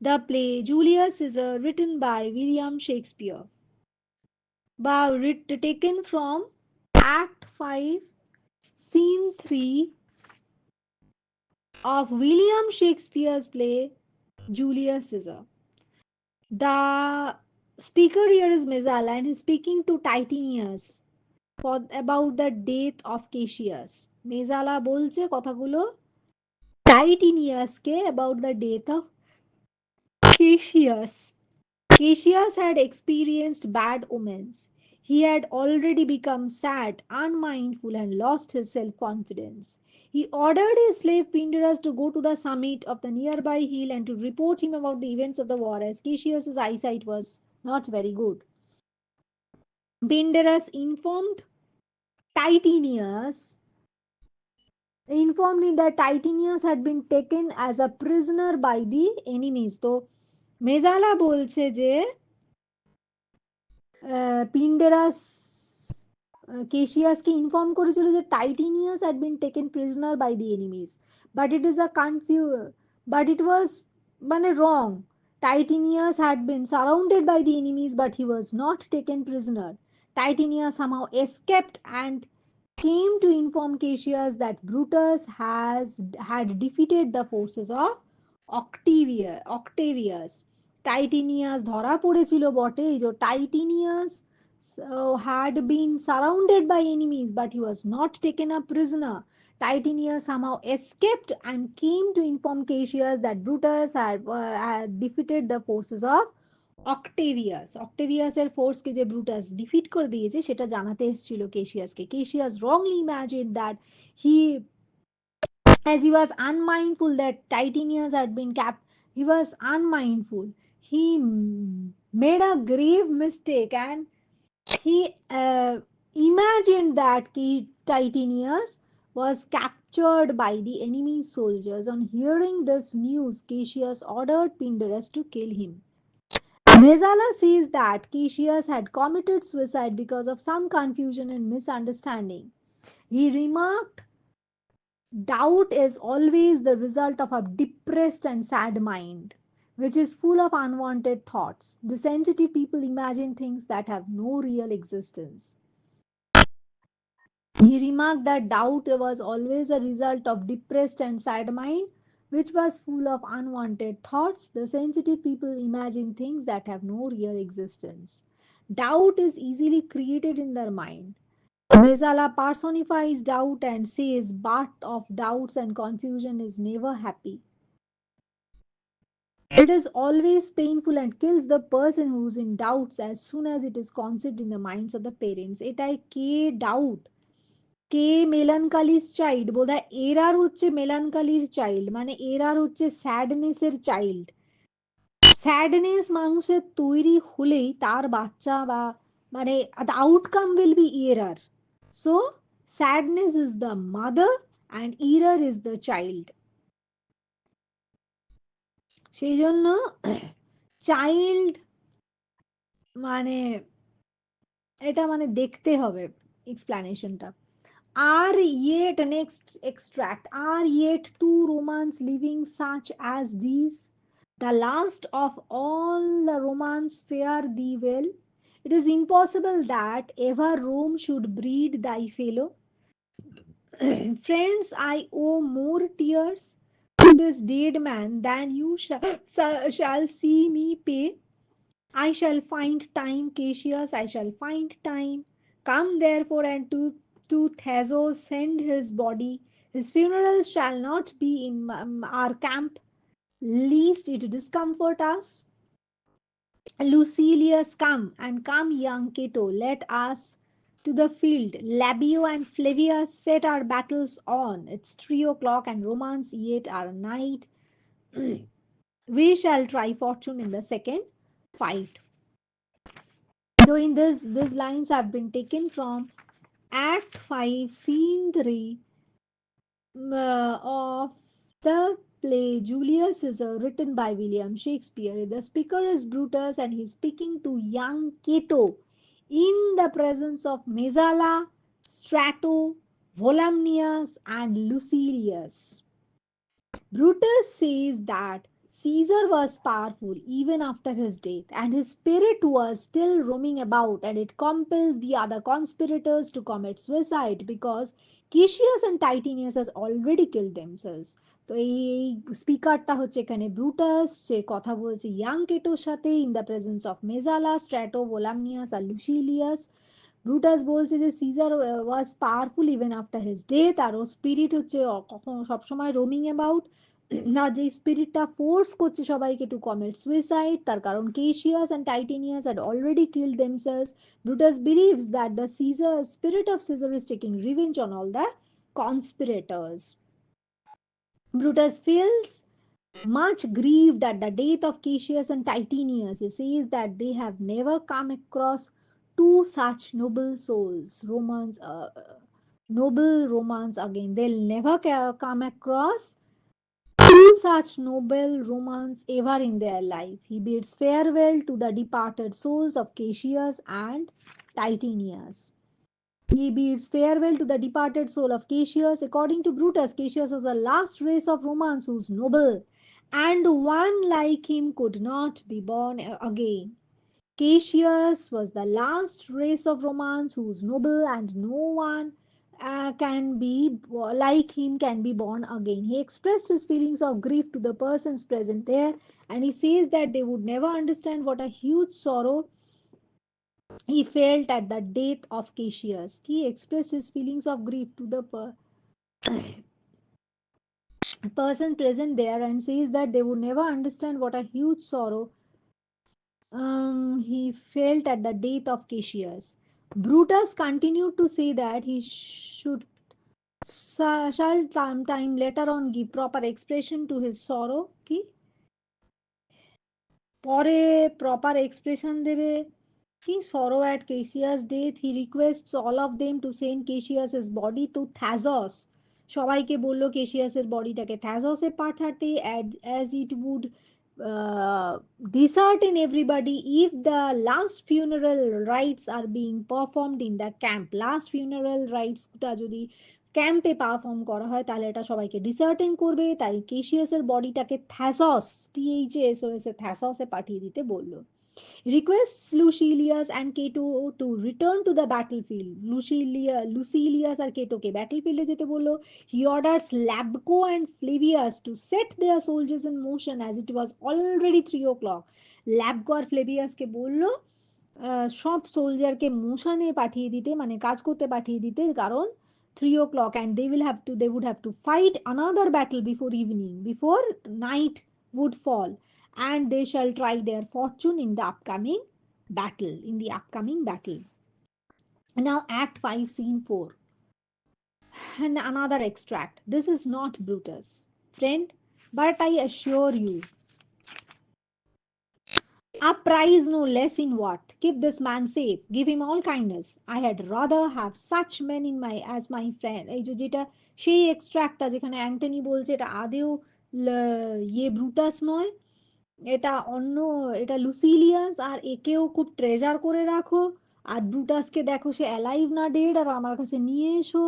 the play Julius Caesar, written by William Shakespeare. Taken from Act 5, Scene 3 of William Shakespeare's play Julius Caesar. The speaker here is Mezala and he's speaking to Titinius. about the death of Cassius. মেজালা বলছে কথাগুলো টাইটিনিয়াসকে about the death of Cassius. Cassius had experienced bad omens. He had already become sad, unmindful, and lost his self confidence. He ordered his slave Pindarus to go to the summit of the nearby hill and to report him about the events of the war, as Cassius's eyesight was not very good. Pindarus Titinius informed him that Titinius had been taken as a prisoner by the enemies. তো মেজালা বলছে যে পিন্ডেরাস কেশিয়াসকে inform করেছিল যে টাইটিনিয়াস had been taken prisoner by the enemies, but it is a but it was মানে wrong. Titinius had been surrounded by the enemies, but he was not taken prisoner. Titinius somehow escaped and came to inform Cassius that Brutus had defeated the forces of Octavius. Titinius ধরা পড়েছিল বটে, এই যে Titinius had been surrounded by enemies, but he was not taken a prisoner. Titinius somehow escaped and came to inform Cassius that Brutus had defeated the forces of অক্টেভিয়াস অক্টেভিয়াসের ফোর্সকে যে Brutus defeat করে দিয়েছে সেটা জানাতে এসেছিল কেশিয়াসকে কেশিয়াস wrongly imagined that he as he was unmindful that Titinius had been capped. He was unmindful. He made a grave mistake and he imagined that Titinius was captured by the enemy soldiers. On hearing this news, Cassius ordered Pindarus to kill him. Mezala says that Cassius had committed suicide because of some confusion and misunderstanding. He remarked, doubt is always the result of a depressed and sad mind, which is full of unwanted thoughts. The sensitive people imagine things that have no real existence. He remarked that doubt was always a result of depressed and sad mind, which was full of unwanted thoughts. The sensitive people imagine things that have no real existence. Doubt is easily created in their mind. Vezala personifies doubt and says birth of doubts and confusion is never happy. It is always painful and kills the person who is in doubts as soon as it is conceived in the minds of the parents. এটাই কে doubt কে মেলানকালির child বোধহয় error হচ্ছে মেলানকালির child মানে error হচ্ছে স্যাডনেসের child sadness মানুষের তৈরি হলেই তার বাচ্চা বা মানে the outcome will be error. So sadness is the mother and error is the child. সেই জন্য চাইল্ড মানে এটা মানে দেখতে হবে এক্সপ্লানেশনটা are yet next extract are yet two romans living such as these, the last of all the romans fare thee well. It is impossible that ever Rome should breed thy fellow. Friends, I owe more tears to this dead man than you shall see me pay. I shall find time, Cassius, I shall find time. Come therefore and to Thasos send his body. His funeral shall not be in our camp, lest it discomfort us. Lucilius, come, and come, young Cato, let us to the field. Labio and Flavius set our battles on. It's 3 o'clock, and Romans yet are night. We shall try fortune in the second fight. So in this, these lines have been taken from Act 5, Scene 3 of the play Julius Caesar, written by William Shakespeare. The speaker is Brutus and he's speaking to young Cato in the presence of Messala, Strato, Volumnius, and Lucilius. Brutus says that Caesar was powerful even after his death, and his spirit was still roaming about, and it compels the other conspirators to commit suicide because Cassius and Titinius has already killed themselves. তো এই স্পিকারটা হচ্ছে এখানে Brutus যে কথা বলছে young কেটোর সাথে in the presence of Messala Strato Volumnius আর লুসিলিয়াস ব্রুটাস বলছে যে Caesar was powerful even after his death, আর ও স্পিরিট হচ্ছে কখনো সবসময় রোমিং অ্যাবাউট, না যে স্পিরিটটা ফোর্স করছে সবাইকে টু কমিট সুইসাইড, তার কারণ কেশিয়াস and টাইটেনিয়াস had already killed themselves. Brutus believes that the Caesar spirit of Caesar is taking revenge on all the conspirators. Brutus feels much grieved at the death of Cassius and Titinius. He says that they have never come across two such noble souls, noble Romans again. They'll never come across two such noble Romans ever in their life. He bids farewell to the departed souls of Cassius and Titinius. He bids farewell to the departed soul of Cassius. According to Brutus, Cassius was the last race of Romans whose noble, and one like him could not be born again. Cassius was the last race of Romans whose noble, and no one can be like him can be born again. He expressed his feelings of grief to the persons present there, and he says that they would never understand what a huge sorrow he felt at the death of Cassius. He expressed his feelings of grief to the person present there and says that they would never understand what a huge sorrow he felt at the death of Cassius. Brutus continued to say that he should shall sometime later on give proper expression to his sorrow. কি পরে proper expression দেবে কি sorrow at Cassius' death. He requests all of them to send Cassius' body to Thassos. সবাইকে বলল কেশিয়াসের বডিটাকে থ্যাসসে পাঠাতে, as it would dishearten everybody if the last funeral rites are being performed in the camp. Last funeral রাইটসটা যদি ক্যাম্পে perform করা হয় তাহলে এটা সবাইকে ডিসার্টেন করবে, তাই কেশিয়াসের বডিটাকে থ্যাসস, THASOS এ থ্যাসসে পাঠিয়ে দিতে বলল। Requests Lucilius and Cato to return to the battlefield. Lucilius আর কেটোকে ব্যাটলফিল্ডে যেতে বললো। He orders Labco and Flavius to set their soldiers in motion as it was already 3 o'clock. ল্যাবকো আর ফ্লেভিয়াসকে বললো সব সোলজারকে মোশনে পাঠিয়ে দিতে, মানে কাজ করতে পাঠিয়ে দিতে, কারণ 3 o'clock and they would have to fight another battle before evening, before night would fall, and they shall try their fortune in the upcoming battle. Now Act 5 Scene 4, and another extract. This is not Brutus, friend, but I assure you, a prize no less in what? Keep this man safe. Give him all kindness. I had rather have such men in my as my friend. এই যে যেটা সেই এক্সট্রাক্টটা যেখানে Antony বলছে এটা আদেও Brutus নয়, এটা অন্য, এটা লুসিলিয়াস, আর একেও খুব ট্রেজার করে রাখো, আর ব্রুটাসকে দেখো সে অ্যালাইভ না ডেড, আর আমার কাছে নিয়ে এসো,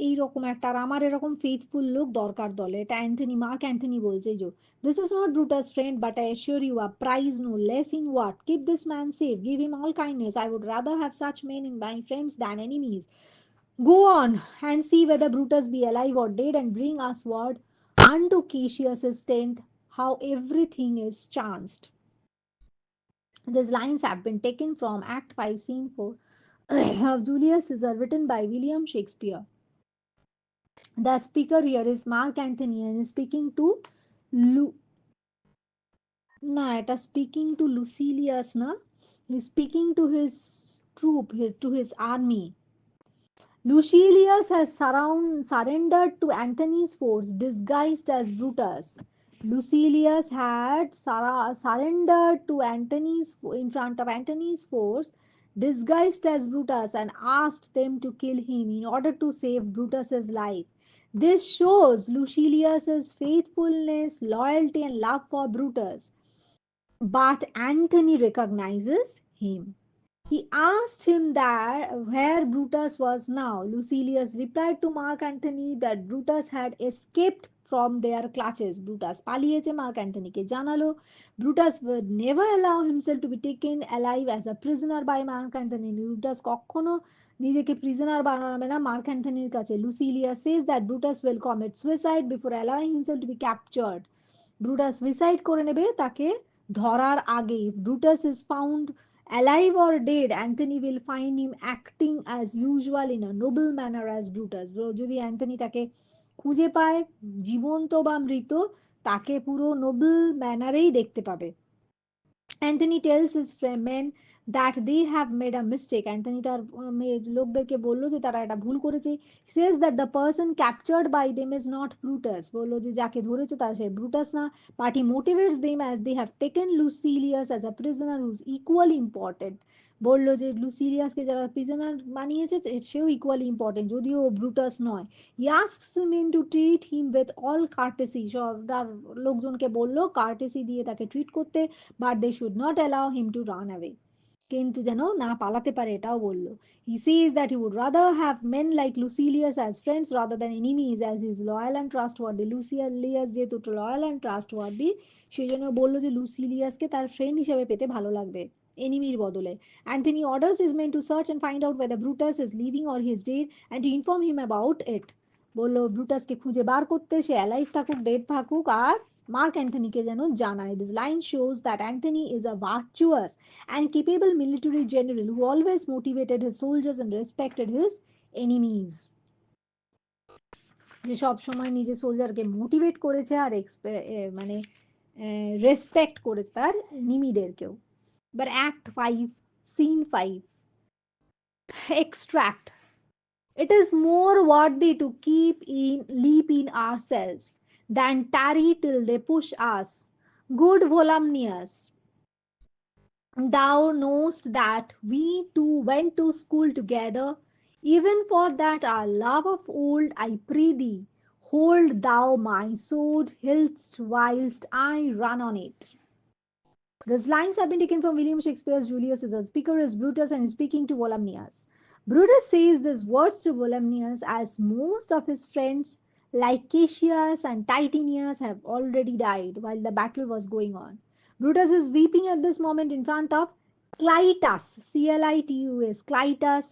এইরকম একটা, আর আমার এরকম ফেথফুল লোক দরকার দলে। এটা অ্যান্টনি, মার্ক অ্যান্টনি বলছে যে this is not Brutus, friend, but I assure you a prize no less in what? Keep this man safe, give him all kindness. I would rather have such men in my friends than enemies. Go on and see whether Brutus be alive or dead, and bring us word unto Cassius' tent how everything is chanced. These lines have been taken from Act 5, Scene 4 of Julius Caesar, written by William Shakespeare. The speaker here is Mark Antony and is speaking to Lu- না এটা speaking to Lucilius না, he's speaking to his troop, to his army. Lucilius has surrendered to Antony's force disguised as Brutus. Lucilius had surrendered to Antony's in front of Antony's force disguised as Brutus and asked them to kill him in order to save Brutus's life. This shows Lucilius's faithfulness, loyalty, and love for Brutus. But Antony recognizes him. He asked him that where Brutus was now. Lucilius replied to Mark Antony that Brutus had escaped from their clutches. Brutus পালিয়েছে mark অ্যান্টনিকে জানালো। Brutus would never allow himself to be taken alive as a prisoner by Mark Antony. Brutus কখনো নিজেকে prisoner বানাবে না mark অ্যান্টনির কাছে। Lucilius says that Brutus will commit suicide before allowing himself to be captured. Brutus suicide করে নেবে তাকে ধরার আগে. If Brutus is found Alive or dead, Anthony will find him acting as usual in a noble manner as Brutus. যদি Anthony তাকে খুঁজে পায়, জীবন্ত বা মৃত, তাকে পুরো নোবেল ম্যানারেই দেখতে পাবে। Anthony tells his men that they have made a mistake. Anthony তার লোকদেরকে বললো যে তারা একটা ভুল করেছে। says that the person captured by them is not Brutus. বললো যে যাকে ধরেছে তার সে ব্রুটাস না, but he motivates them as they have taken Lucilius as a prisoner who's equally important. বললো যে লুসিলিয়াসকে যারা প্রিজনার বানিয়েছে সেও ইকুয়ালি ইম্পর্টেন্ট, যদিও ব্রুটাস নয়। He asks him to treat him with all courtesy. সব তার লোকজনকে বললো কার্টেসি দিয়ে তাকে ট্রিট করতে, but they should not allow him to run away. কিন্তু যেন না পালাতে পারে এটাও বলল। He says that he would rather have men like Lucilius as friends rather than enemies, as he is loyal and trustworthy. Lucilius যেহেতু loyal and trustworthy, সেই জন্য বললো যে লুসিলিয়াসকে তার ফ্রেন্ড হিসেবে পেতে ভালো লাগবে এনিমির বদলে। Anthony orders his men to search and find out whether Brutus is living or he is dead and to inform him about it. বললো ব্রুটাসকে খুঁজে বার করতে, সে অ্যালাইভ থাকুক ডেড থাকুক, আর মার্ক অ্যান্থনিকে যেন জানায়। This line shows that Anthony is a virtuous and capable military general who always motivated his soldiers and respected his enemies. যে সব সময় নিজের সোলজারকে মোটিভেট করেছে আর মানে রেসপেক্ট করেছে তার নিমিদেরকেও। এবার act 5 scene 5 extract. It is more worthy to leap in ourselves than tarry till they push us. Good Volumnius, thou knowest that we two went to school together. Even for that our love of old, I pray thee, hold thou my sword whilst I run on it. These lines have been taken from William Shakespeare's Julius Caesar. The speaker is Brutus and is speaking to Volumnius. Brutus says these words to Volumnius as most of his friends like Cassius and Titinius have already died while the battle was going on. Brutus is weeping at this moment in front of Clitus, Clitus, Clitus,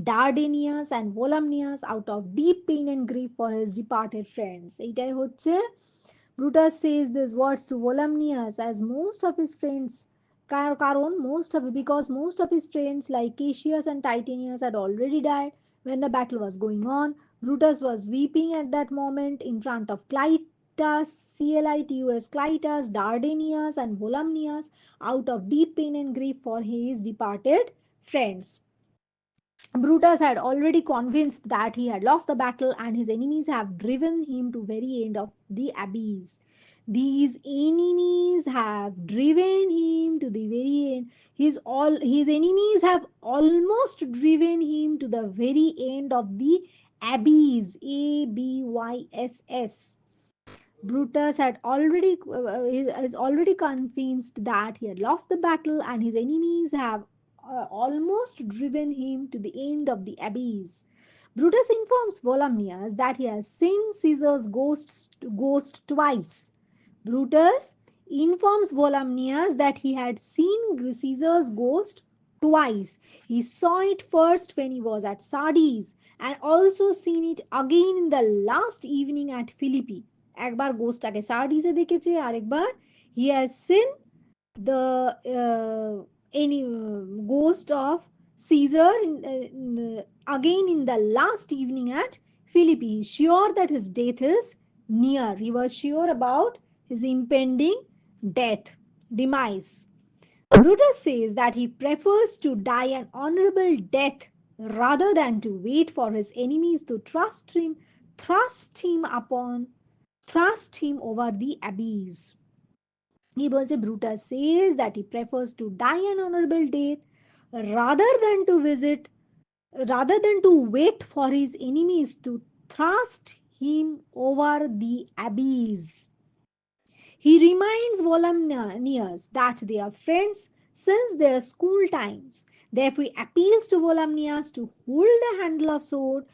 Dardanius and Volumnius out of deep pain and grief for his departed friends. এইটাই হচ্ছে Brutus says these words to Volumnius as most of his friends, because most of his friends like Cassius and Titinius had already died when the battle was going on. Brutus was weeping at that moment in front of Clitus, Clitus, Dardanius, and Volumnius out of deep pain and grief for his departed friends. Brutus had already convinced that he had lost the battle and his enemies have driven him to very end of the abyss. These enemies have driven him to the very end. His enemies have almost driven him to the very end of the abyss. Abyss. Brutus is already convinced that he had lost the battle and his enemies have almost driven him to the end of the abyss. Brutus informs Volumnius that he has seen Caesar's ghost twice. Brutus informs Volumnius that he had seen Caesar's ghost twice. He saw it first when he was at Sardes and also seen it again in the last evening at Philippi. একবার গোস্টটাকে সার্ডিসে দেখেছে, আরেকবার he has seen the any ghost of Caesar again in the last evening at Philippi. He is sure that his death is near. He was sure about his impending death, demise. Brutus says that he prefers to die an honorable death rather than to wait for his enemies to thrust him over the abyss. He বলছে Brutus says that he prefers to die an honorable death rather than to wait for his enemies to thrust him over the abyss. He reminds Volumnius that they are friends since their school times. Therefore, he appeals to Volumnius to hold the handle of sword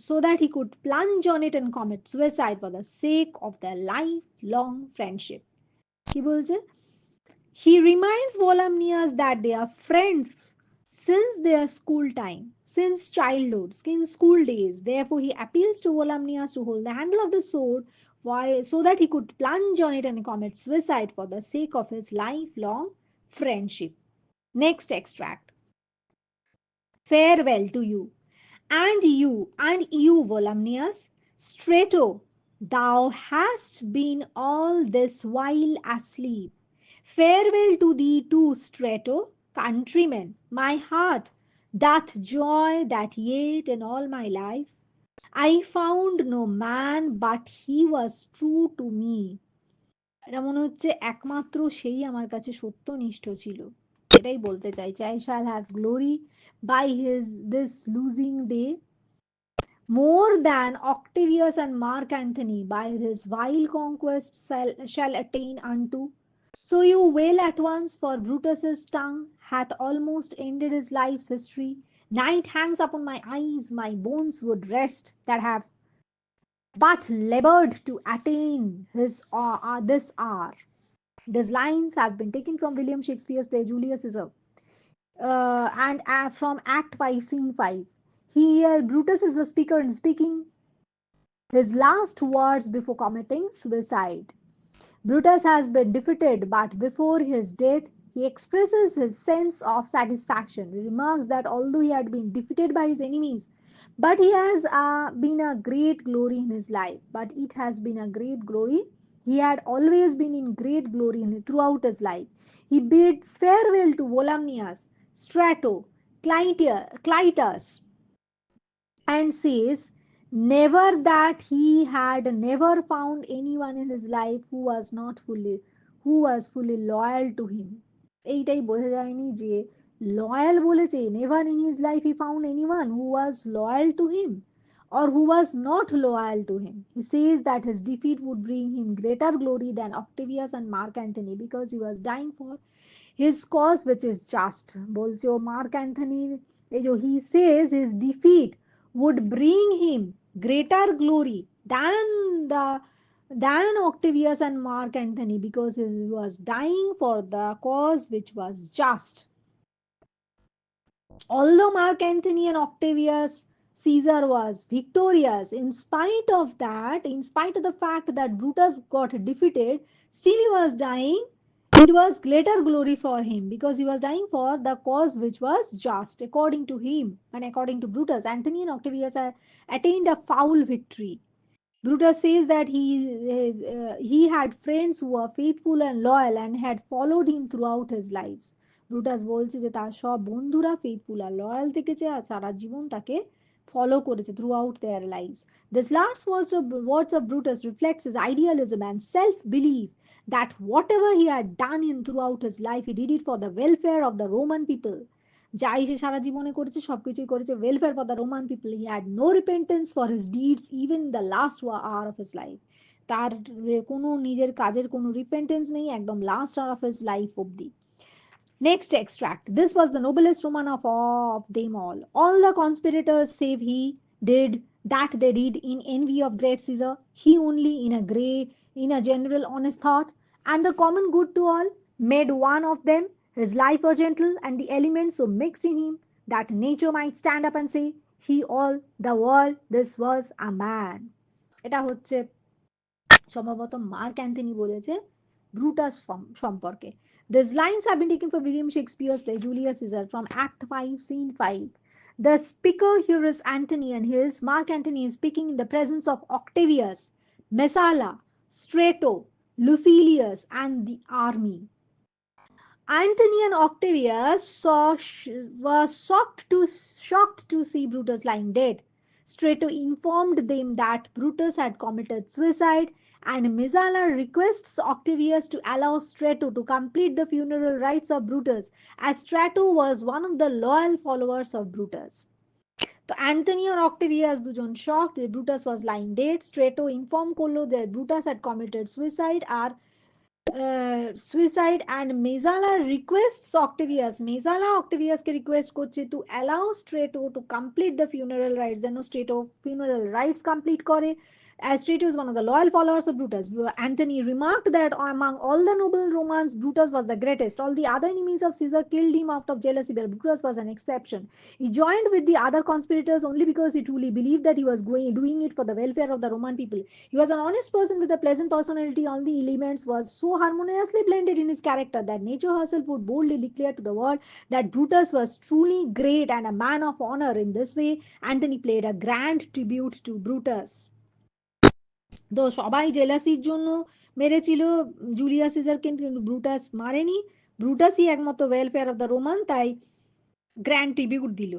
so that he could plunge on it and commit suicide for the sake of their lifelong friendship. কি বলছে? He reminds Volumnius that they are friends since their school time, since childhood, since school days. Therefore, he appeals to Volumnius to hold the handle of the sword so that he could plunge on it and commit suicide for the sake of his lifelong friendship. Next extract. Farewell to you. And you, Volumnius, Strato, thou hast been all this while asleep. Farewell to thee too, Strato, countryman, my heart doth joy that yet in all my life I found no man but he was true to me. এটা মনে হচ্ছে একমাত্র সেই আমার কাছে সত্যনিষ্ঠ ছিল। এটাই বলতে চাইছে, I shall have glory by his this losing day more than Octavius and Mark Antony by his vile conquest shall attain unto. So you wail at once, for Brutus's tongue hath almost ended his life's history. Night hangs upon my eyes, my bones would rest that have but labored to attain his this hour. These lines have been taken from William Shakespeare's play Julius Caesar and from Act 5, Scene 5. Here, Brutus is the speaker and speaking his last words before committing suicide. Brutus has been defeated, but before his death, he expresses his sense of satisfaction. He remarks that although he had been defeated by his enemies, but he has been a great glory in his life. But it has been a great glory. He had always been in great glory throughout his life. He bids farewell to Volumnius, Strato, Clytus, and says never that he had never found anyone in his life who was fully loyal to him. এইটাই বোঝা যায়নি যে loyal বলেছে, never in his life he found anyone who was loyal to him or who was not loyal to him. He says that his defeat would bring him greater glory than Octavius and Mark Antony because he was dying for his cause which is just. বলছে ও mark অ্যান্থনির এই যে he says his defeat would bring him greater glory the than Octavius and Mark Antony because he was dying for the cause which was just. Although Mark Antony and Octavius Caesar was victorious, in spite of the fact that Brutus got defeated, still he was dying. It was greater glory for him because he was dying for the cause which was just, according to him and according to Brutus. Antony and Octavius attained a foul victory. Brutus says that he had friends who were faithful and loyal and had followed him throughout his lives. Brutus বলছে যে তার সব বন্ধুরা faithful আর loyal থেকেছে আর সারা জীবন তাকে follow করেছে throughout their lives. This last words of Brutus reflects his idealism and self-belief that whatever he had done in throughout his life, he did it for the welfare of the Roman people. যাই সে সারা জীবনে করেছে সবকিছুই করেছে welfare for the Roman people. He had no repentance for his deeds even in the last hour of his life. তার কোনো নিজের কাজের কোনো রিপেন্টেন্স নেই একদম last hour of his life অবধি. Next extract. This was the noblest Roman of them all. All the conspirators save he did that they did in envy of great Caesar. He only in a general honest thought and the common good to all made one of them. His life was gentle and the elements so mixed in him that nature might stand up and say, he all the world this was a man. এটা হচ্ছে সম্ভবত mark Anthony বলেছে Brutus সম্পর্কে. These lines have been taken from William Shakespeare's play Julius Caesar from Act 5, Scene 5. The speaker here is Antony, and his Mark Antony is speaking in the presence of Octavius, Messala, Strato, Lucilius, and the army. Antony and Octavius were shocked to see Brutus lying dead. Strato informed them that Brutus had committed suicide, and Messala requests Octavius to allow Strato to complete the funeral rites of Brutus, as Strato was one of the loyal followers of Brutus. তো Antony আর অক্টেভিয়াস দুজন shocked that Brutus was lying dead. Strato inform করলো that Brutus had committed suicide R suicide and Messala requests Octavius. Messala Octavius K request করছে to allow Strato to complete the funeral rites যেন Strato funeral rites complete করে as Tito is one of the loyal followers of Brutus. Antony remarked that among all the noble Romans, Brutus was the greatest. All the other enemies of Caesar killed him out of jealousy, but Brutus was an exception. He joined with the other conspirators only because he truly believed that he was doing it for the welfare of the Roman people. He was an honest person with a pleasant personality. All the elements was so harmoniously blended in his character that nature herself would boldly declare to the world that Brutus was truly great and a man of honor. In this way, Antony played a grand tribute to Brutus. তো সবাই জেলাসির জন্য মেরেছিল Julius সিজারকে, কিন্তু Brutus মারেনি। ব্রুটাসই একমাত্র welfare of the Roman, তাই grand tribute দিল।